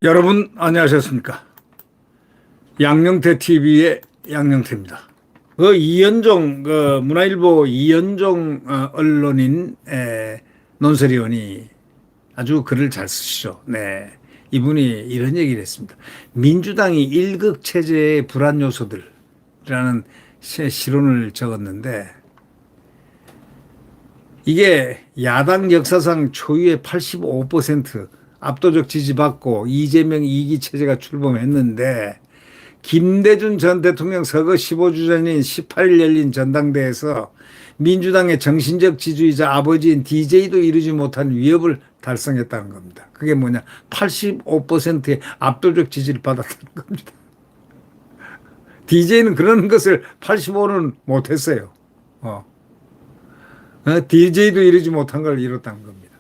여러분 안녕하셨습니까? 양영태 TV의 양영태입니다. 이현종 문화일보 이현종 언론인 논설위원이 아주 글을 잘 쓰시죠. 네, 이분이 이런 얘기를 했습니다. 민주당이 1극 체제의 불안 요소들이라는 실론을 적었는데, 이게 야당 역사상 초유의 85% 압도적 지지받고 이재명 2기 체제가 출범했는데, 김대중 전 대통령 서거 15주 전인 18일 열린 전당대회에서 민주당의 정신적 지주이자 아버지인 DJ도 이루지 못한 위협을 달성했다는 겁니다. 그게 뭐냐? 85%의 압도적 지지를 받았다는 겁니다. DJ는 그런 것을 85는 못했어요. DJ도 이루지 못한 걸 이뤘다는 겁니다.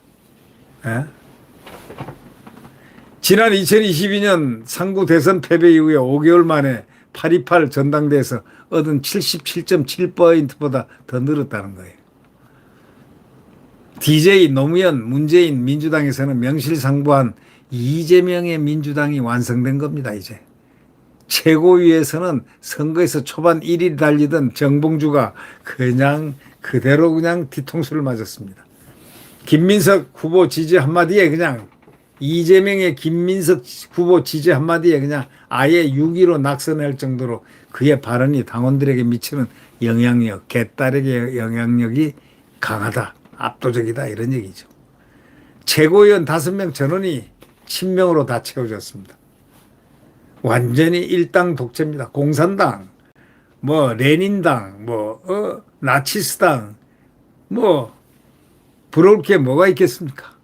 지난 2022년 상구 대선 패배 이후에 5개월 만에 8.28 전당대회에서 얻은 77.7%보다 더 늘었다는 거예요. DJ, 노무현, 문재인, 민주당에서는 명실상부한 이재명의 민주당이 완성된 겁니다, 이제. 최고위에서는 선거에서 초반 1위 달리던 정봉주가 그대로 뒤통수를 맞았습니다. 김민석 후보 지지 한마디에 이재명의 김민석 후보 지지 한마디에 아예 6위로 낙선할 정도로 그의 발언이 당원들에게 미치는 영향력, 개딸에게 영향력이 강하다, 압도적이다, 이런 얘기죠. 최고위원 5명 전원이 친명으로 다 채워졌습니다. 완전히 일당 독재입니다. 공산당, 레닌당, 나치스당, 부러울 게 뭐가 있겠습니까?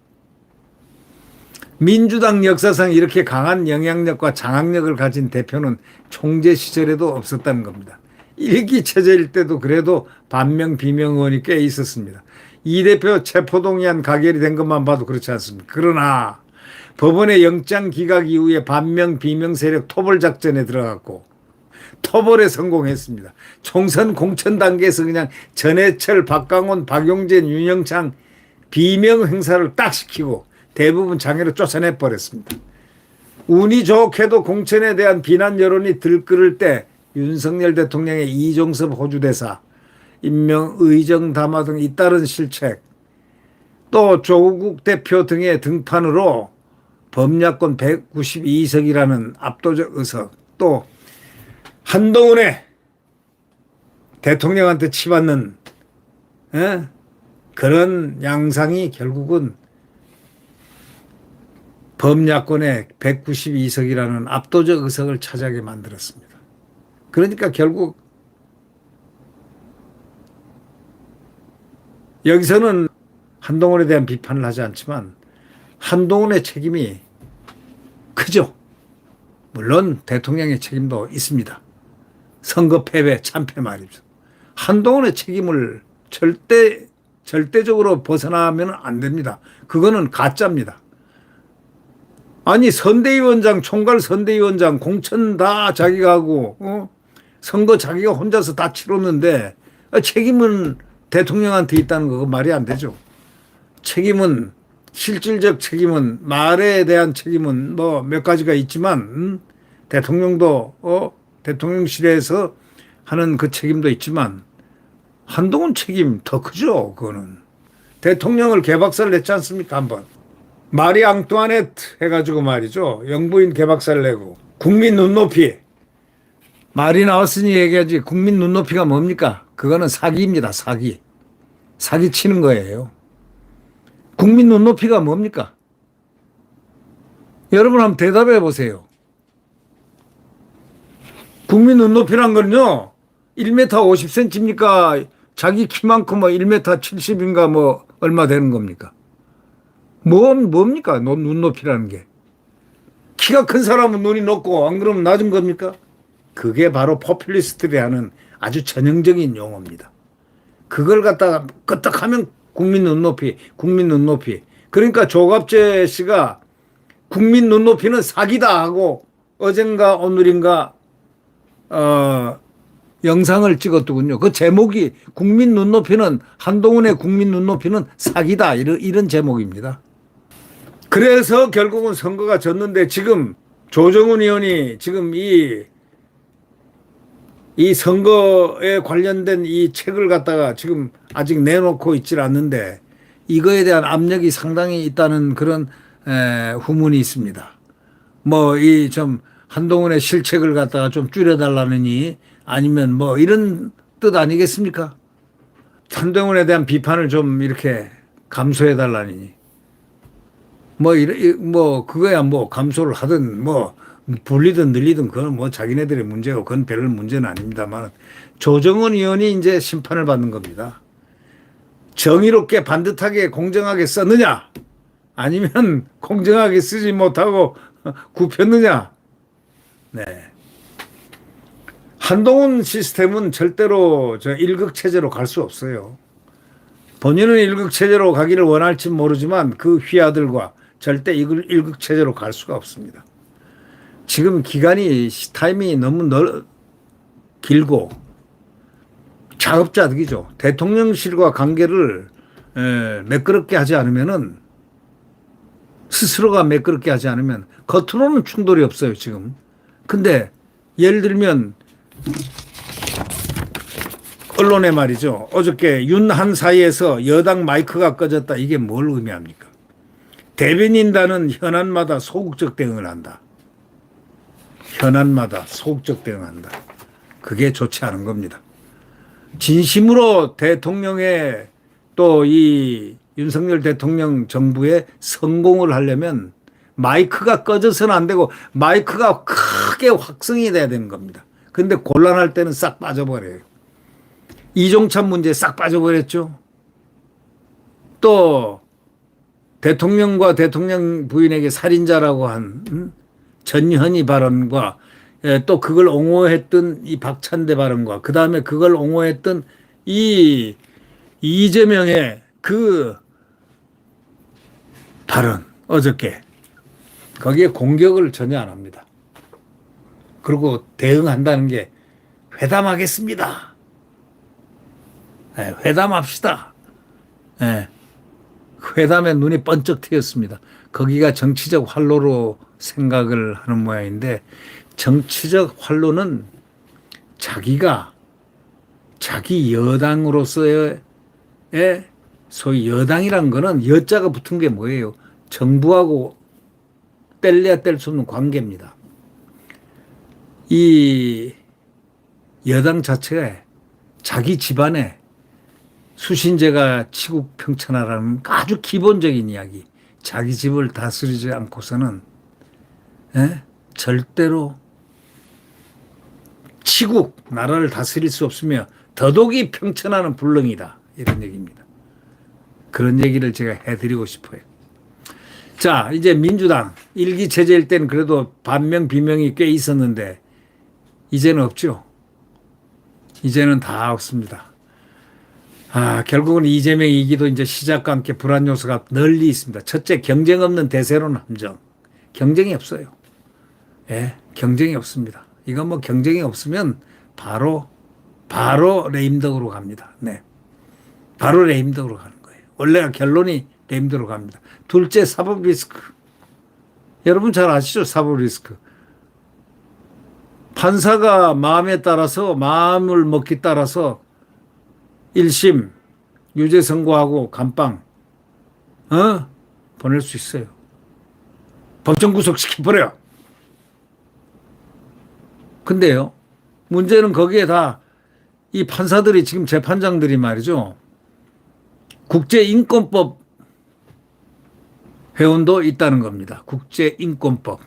민주당 역사상 이렇게 강한 영향력과 장악력을 가진 대표는 총재 시절에도 없었다는 겁니다. 1기 체제일 때도 그래도 반명 비명 의원이 꽤 있었습니다. 이 대표 체포동의안 가결이 된 것만 봐도 그렇지 않습니까? 그러나 법원의 영장 기각 이후에 반명 비명 세력 토벌 작전에 들어갔고 토벌에 성공했습니다. 총선 공천 단계에서 전해철, 박강원, 박용진, 윤영창 비명 행사를 딱 시키고 대부분 장애로 쫓아내 버렸습니다. 운이 좋게도 공천에 대한 비난 여론이 들끓을 때 윤석열 대통령의 이종섭 호주 대사, 임명 의정 담화 등 잇따른 실책, 또 조국 대표 등의 등판으로 범야권 192석이라는 압도적 의석, 또 한동훈의 대통령한테 치받는 그런 양상이 결국은 범야권의 192석이라는 압도적 의석을 차지하게 만들었습니다. 그러니까 결국 여기서는 한동훈에 대한 비판을 하지 않지만 한동훈의 책임이 크죠. 물론 대통령의 책임도 있습니다. 선거 패배, 참패 말이죠. 한동훈의 책임을 절대적으로 벗어나면 안 됩니다. 그거는 가짜입니다. 아니, 선대위원장, 총괄 선대위원장 공천 다 자기가 하고 선거 자기가 혼자서 다 치렀는데 책임은 대통령한테 있다는 거 말이 안 되죠. 책임은, 실질적 책임은, 말에 대한 책임은 몇 가지가 있지만 대통령도 대통령실에서 하는 그 책임도 있지만 한동훈 책임 더 크죠. 그거는 대통령을 개박살 냈지 않습니까? 한번 마리 앙뚜아네트 해가지고 말이죠. 영부인 개박살 내고 국민 눈높이, 말이 나왔으니 얘기하지. 국민 눈높이가 뭡니까? 그거는 사기입니다. 사기 치는 거예요. 국민 눈높이가 뭡니까? 여러분 한번 대답해 보세요. 국민 눈높이란 건요, 1m 50cm입니까? 자기 키만큼 1m 70인가 얼마 되는 겁니까? 뭡니까? 눈높이라는 게. 키가 큰 사람은 눈이 높고 안 그러면 낮은 겁니까? 그게 바로 포퓰리스트들이 하는 아주 전형적인 용어입니다. 그걸 갖다가 끄떡하면 국민 눈높이. 그러니까 조갑재 씨가 국민 눈높이는 사기다 하고 어젠가 오늘인가 영상을 찍었더군요. 그 제목이 국민 눈높이는 한동훈의 국민 눈높이는 사기다 이런 제목입니다. 그래서 결국은 선거가 졌는데 지금 조정훈 의원이 지금 이 선거에 관련된 이 책을 갖다가 지금 아직 내놓고 있질 않는데 이거에 대한 압력이 상당히 있다는 그런 후문이 있습니다. 뭐 이 좀 한동훈의 실책을 갖다가 좀 줄여달라느니 아니면 뭐 이런 뜻 아니겠습니까? 한동훈에 대한 비판을 좀 이렇게 감소해달라느니 뭐 그거야 뭐 감소를 하든 뭐 불리든 늘리든 그건 뭐 자기네들의 문제고 그건 별 문제는 아닙니다만 조정훈 의원이 이제 심판을 받는 겁니다. 정의롭게 반듯하게 공정하게 썼느냐 아니면 공정하게 쓰지 못하고 굽혔느냐. 네. 한동훈 시스템은 절대로 저 일극체제로 갈 수 없어요. 본인은 일극체제로 가기를 원할지 모르지만 그 휘하들과 절대 일극체제로 갈 수가 없습니다. 지금 기간이 타이밍이 너무 길고 자업자득이죠. 대통령실과 관계를 매끄럽게 하지 않으면은 스스로가 매끄럽게 하지 않으면 겉으로는 충돌이 없어요 지금. 근데 예를 들면 언론에 말이죠. 어저께 윤한 사이에서 여당 마이크가 꺼졌다. 이게 뭘 의미합니까? 대변인단은 현안마다 소극적 대응을 한다. 현안마다 소극적 대응한다. 그게 좋지 않은 겁니다. 진심으로 대통령의 또 이 윤석열 대통령 정부의 성공을 하려면 마이크가 꺼져서는 안 되고 마이크가 크게 확성이 돼야 되는 겁니다. 근데 곤란할 때는 싹 빠져버려요. 이종찬 문제 싹 빠져버렸죠. 또 대통령과 대통령 부인에게 살인자라고 한 전현희 발언과 또 그걸 옹호했던 이 박찬대 발언과 그 다음에 그걸 옹호했던 이 이재명의 그 발언 어저께 거기에 공격을 전혀 안 합니다. 그리고 대응한다는 게 회담하겠습니다. 네, 회담합시다. 네, 회담에 눈이 번쩍 트였습니다. 거기가 정치적 활로로 생각을 하는 모양인데 정치적 활로는 자기가 자기 여당으로서의 소위 여당이란 거는 여자가 붙은 게 뭐예요? 정부하고 뗄래야 뗄 수 없는 관계입니다. 이 여당 자체가 자기 집안에 수신제가 치국평천하라는 아주 기본적인 이야기. 자기 집을 다스리지 않고서는 절대로 치국 나라를 다스릴 수 없으며 더더욱이 평천하는 불능이다. 이런 얘기입니다. 그런 얘기를 제가 해드리고 싶어요. 자, 이제 민주당 일기 체제일 때는 그래도 반명 비명이 꽤 있었는데 이제는 없죠. 이제는 다 없습니다. 결국은 이재명 이기도 이제 시작과 함께 불안 요소가 널리 있습니다. 첫째, 경쟁 없는 대세론 함정. 경쟁이 없어요. 예, 경쟁이 없습니다. 이건 뭐 경쟁이 없으면 바로 레임덕으로 갑니다. 네. 바로 레임덕으로 가는 거예요. 원래가 결론이 레임덕으로 갑니다. 둘째, 사법 리스크. 여러분 잘 아시죠? 사법 리스크. 판사가 마음에 따라서 마음을 먹기 따라서 1심 유죄 선고하고 감방 보낼 수 있어요. 법정 구속시켜버려. 근데요, 문제는 거기에 다 이 판사들이 지금 재판장들이 말이죠. 국제인권법 회원도 있다는 겁니다. 국제인권법.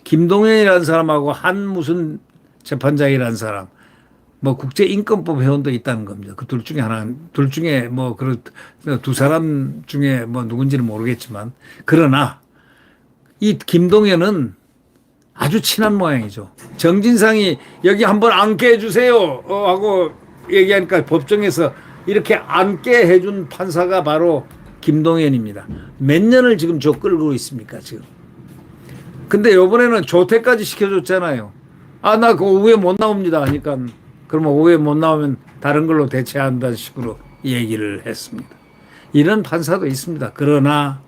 김동연이라는 사람하고 한 무슨 재판장이라는 사람, 뭐 국제인권법 회원도 있다는 겁니다. 그 둘 중에 하나, 둘 중에 뭐 그 두 사람 중에 뭐 누군지는 모르겠지만, 그러나 이 김동연은 아주 친한 모양이죠. 정진상이 여기 한번 앉게 해주세요 하고 얘기하니까 법정에서 이렇게 앉게 해준 판사가 바로 김동연입니다. 몇 년을 지금 저 끌고 있습니까 지금. 근데 이번에는 조퇴까지 시켜줬잖아요. 나 그 오후에 못 나옵니다 하니까 그러면 5회 못 나오면 다른 걸로 대체한다는 식으로 얘기를 했습니다. 이런 판사도 있습니다. 그러나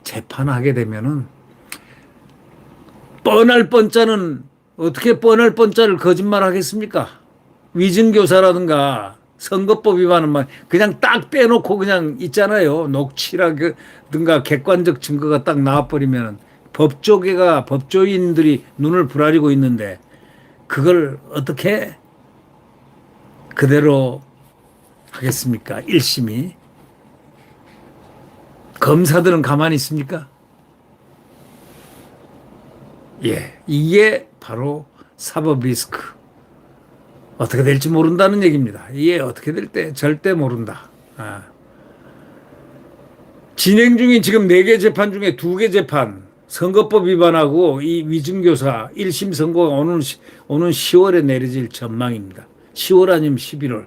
재판하게 되면은 뻔할 뻔짜는 어떻게 뻔할 뻔짜를 거짓말하겠습니까? 위증교사라든가 선거법 위반은 막 그냥 딱 떼놓고 그냥 있잖아요. 녹취라든가 객관적 증거가 딱 나와버리면 법조계가 법조인들이 눈을 부라리고 있는데 그걸 어떻게 그대로 하겠습니까? 1심이. 검사들은 가만히 있습니까? 예, 이게 바로 사법 리스크. 어떻게 될지 모른다는 얘기입니다. 이게 어떻게 될 때 절대 모른다. 진행 중인 지금 4개 재판 중에 2개 재판, 선거법 위반하고 이 위증교사 1심 선고가 오는 10월에 내려질 전망입니다. 10월 아니면 11월.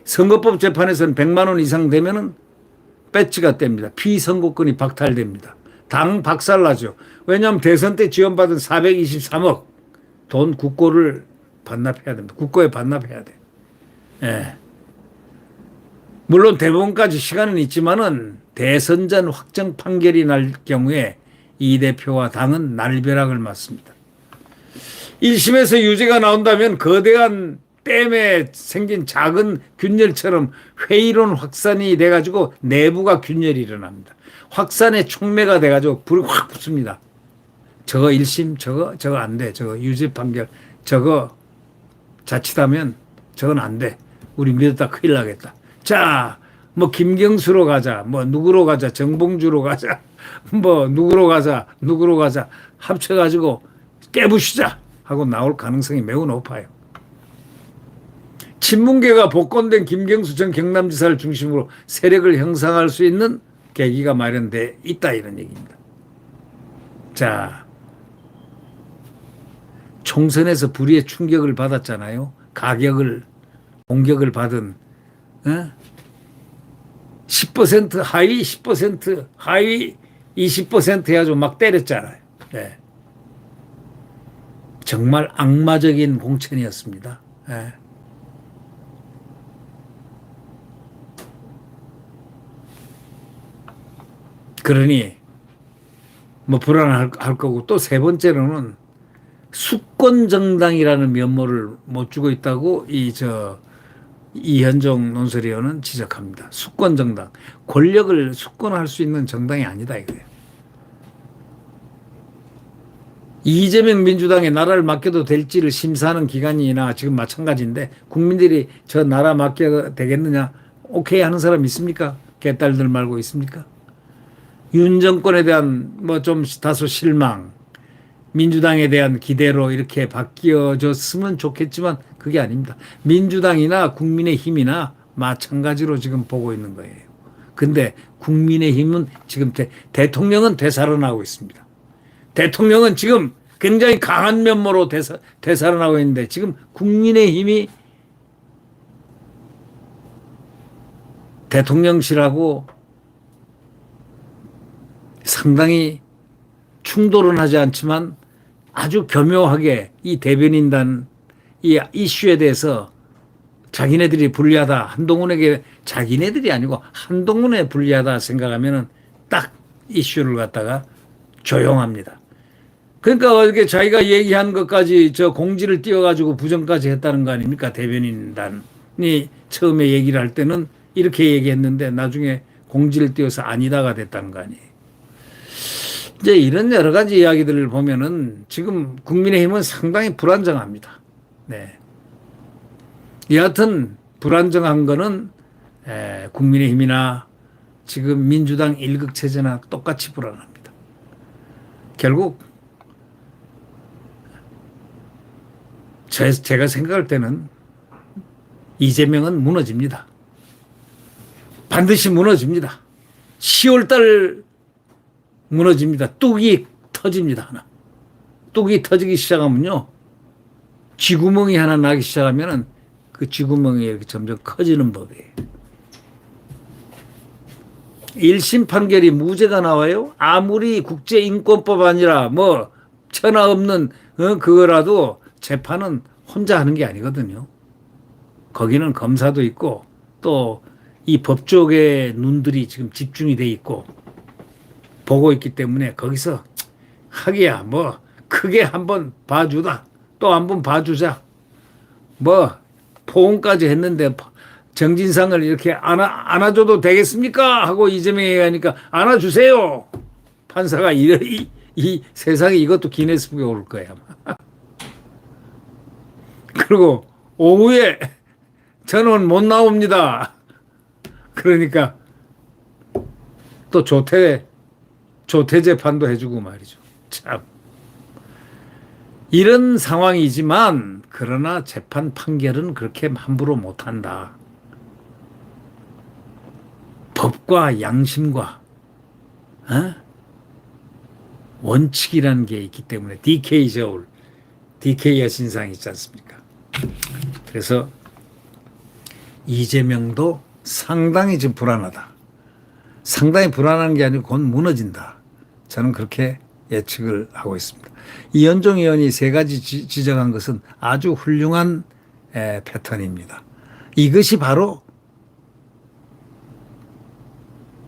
선거법 재판에서는 100만 원 이상 되면은 배지가 뗍니다. 피선거권이 박탈됩니다. 당 박살나죠. 왜냐하면 대선 때 지원받은 423억 돈 국고를 반납해야 됩니다. 국고에 반납해야 돼. 예. 물론 대법원까지 시간은 있지만은 대선 전 확정 판결이 날 경우에 이 대표와 당은 날벼락을 맞습니다. 1심에서 유죄가 나온다면 거대한 댐에 생긴 작은 균열처럼 회의론 확산이 돼가지고 내부가 균열이 일어납니다. 확산의 촉매가 돼가지고 불이 확 붙습니다. 저거 1심 저거 안 돼. 저거 유죄 판결 저거 자칫하면 저건 안 돼. 우리 믿었다 큰일 나겠다. 자, 뭐 김경수로 가자. 뭐 누구로 가자. 정봉주로 가자. 뭐 누구로 가자. 합쳐가지고 깨부시자 하고 나올 가능성이 매우 높아요. 친문계가 복권된 김경수 전 경남지사를 중심으로 세력을 형성할 수 있는 계기가 마련돼 있다 이런 얘기입니다. 자, 총선에서 불의의 충격을 받았잖아요. 공격을 받은 10% 하위 10% 하위 20% 해가지고 막 때렸잖아요. 네. 정말 악마적인 공천이었습니다. 네. 그러니 뭐 불안할 거고 또 세 번째로는 수권 정당이라는 면모를 못 주고 있다고 이현종 논설위원은 지적합니다. 수권 정당, 권력을 수권할 수 있는 정당이 아니다 이거예요. 이재명 민주당에 나라를 맡겨도 될지를 심사하는 기관이나 지금 마찬가지인데 국민들이 저 나라 맡겨도 되겠느냐 오케이 하는 사람 있습니까? 개딸들 말고 있습니까? 윤 정권에 대한 뭐 좀 다소 실망, 민주당에 대한 기대로 이렇게 바뀌어졌으면 좋겠지만 그게 아닙니다. 민주당이나 국민의힘이나 마찬가지로 지금 보고 있는 거예요. 근데 국민의힘은 지금 대통령은 되살아나고 있습니다. 대통령은 지금 굉장히 강한 면모로 되살아나고 있는데 지금 국민의힘이 대통령실하고 상당히 충돌은 하지 않지만 아주 교묘하게 이 대변인단 이 이슈에 대해서 자기네들이 불리하다. 한동훈에게 자기네들이 아니고 한동훈에 불리하다 생각하면은 딱 이슈를 갖다가 조용합니다. 그러니까 이렇게 자기가 얘기한 것까지 저 공지를 띄워가지고 부정까지 했다는 거 아닙니까? 대변인단이 처음에 얘기를 할 때는 이렇게 얘기했는데 나중에 공지를 띄워서 아니다가 됐다는 거 아니에요. 이제 이런 여러 가지 이야기들을 보면은 지금 국민의힘은 상당히 불안정합니다. 네. 여하튼 불안정한 거는 국민의힘이나 지금 민주당 일극체제나 똑같이 불안합니다. 결국 제가 생각할 때는 이재명은 무너집니다. 반드시 무너집니다. 10월달 무너집니다. 뚝이 터집니다. 하나. 뚝이 터지기 시작하면요. 쥐구멍이 하나 나기 시작하면은 그 쥐구멍이 이렇게 점점 커지는 법이에요. 1심 판결이 무죄가 나와요. 아무리 국제인권법 아니라 뭐 천하 없는 그거라도 재판은 혼자 하는 게 아니거든요. 거기는 검사도 있고 또 이 법조계 눈들이 지금 집중이 돼 있고 보고 있기 때문에 거기서 하기야 뭐 크게 한번 봐주다 또 한번 봐주자 뭐 포옹까지 했는데 정진상을 이렇게 안아줘도 되겠습니까 하고 이재명이 하니까 안아주세요. 판사가 이 세상에 이것도 기네스북에 오를 거야. 그리고 오후에 저는 못 나옵니다. 그러니까 또 조퇴 재판도 해주고 말이죠. 참 이런 상황이지만 그러나 재판 판결은 그렇게 함부로 못한다. 법과 양심과 원칙이라는 게 있기 때문에 DK 저울, DK 여신상 있지 않습니까? 그래서 이재명도 상당히 지금 불안하다. 상당히 불안한 게 아니고 곧 무너진다. 저는 그렇게 예측을 하고 있습니다. 이현종 의원이 세 가지 지적한 것은 아주 훌륭한 패턴입니다. 이것이 바로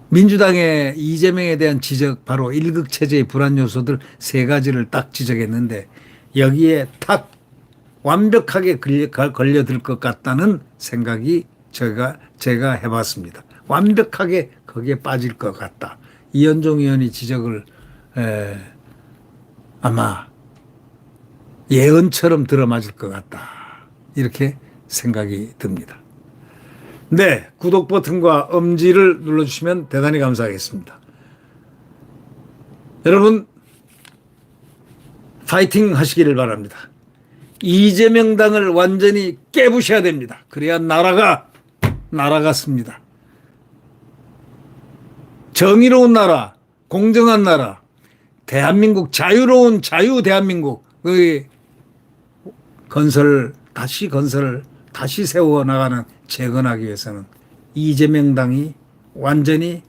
민주당의 이재명에 대한 지적, 바로 일극체제의 불안 요소들 세 가지를 딱 지적했는데 여기에 탁 완벽하게 걸려들 것 같다는 생각이 제가 해봤습니다. 완벽하게 거기에 빠질 것 같다. 이현종 의원이 지적을 아마 예언처럼 들어맞을 것 같다. 이렇게 생각이 듭니다. 네, 구독 버튼과 엄지를 눌러주시면 대단히 감사하겠습니다. 여러분 파이팅 하시기를 바랍니다. 이재명 당을 완전히 깨부셔야 됩니다. 그래야 나라가 씁니다. 정의로운 나라, 공정한 나라, 대한민국 자유로운 자유 대한민국의 건설을 다시 세워나가는 재건하기 위해서는 이재명 당이 완전히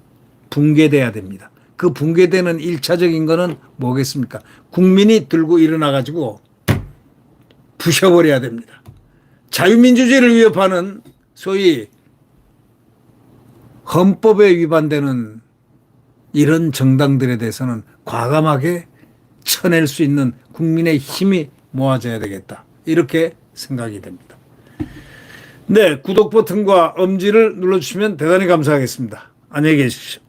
붕괴돼야 됩니다. 그 붕괴되는 1차적인 거는 뭐겠습니까? 국민이 들고 일어나가지고 부셔버려야 됩니다. 자유민주주의를 위협하는 소위 헌법에 위반되는 이런 정당들에 대해서는 과감하게 쳐낼 수 있는 국민의 힘이 모아져야 되겠다. 이렇게 생각이 됩니다. 네, 구독 버튼과 엄지를 눌러주시면 대단히 감사하겠습니다. 안녕히 계십시오.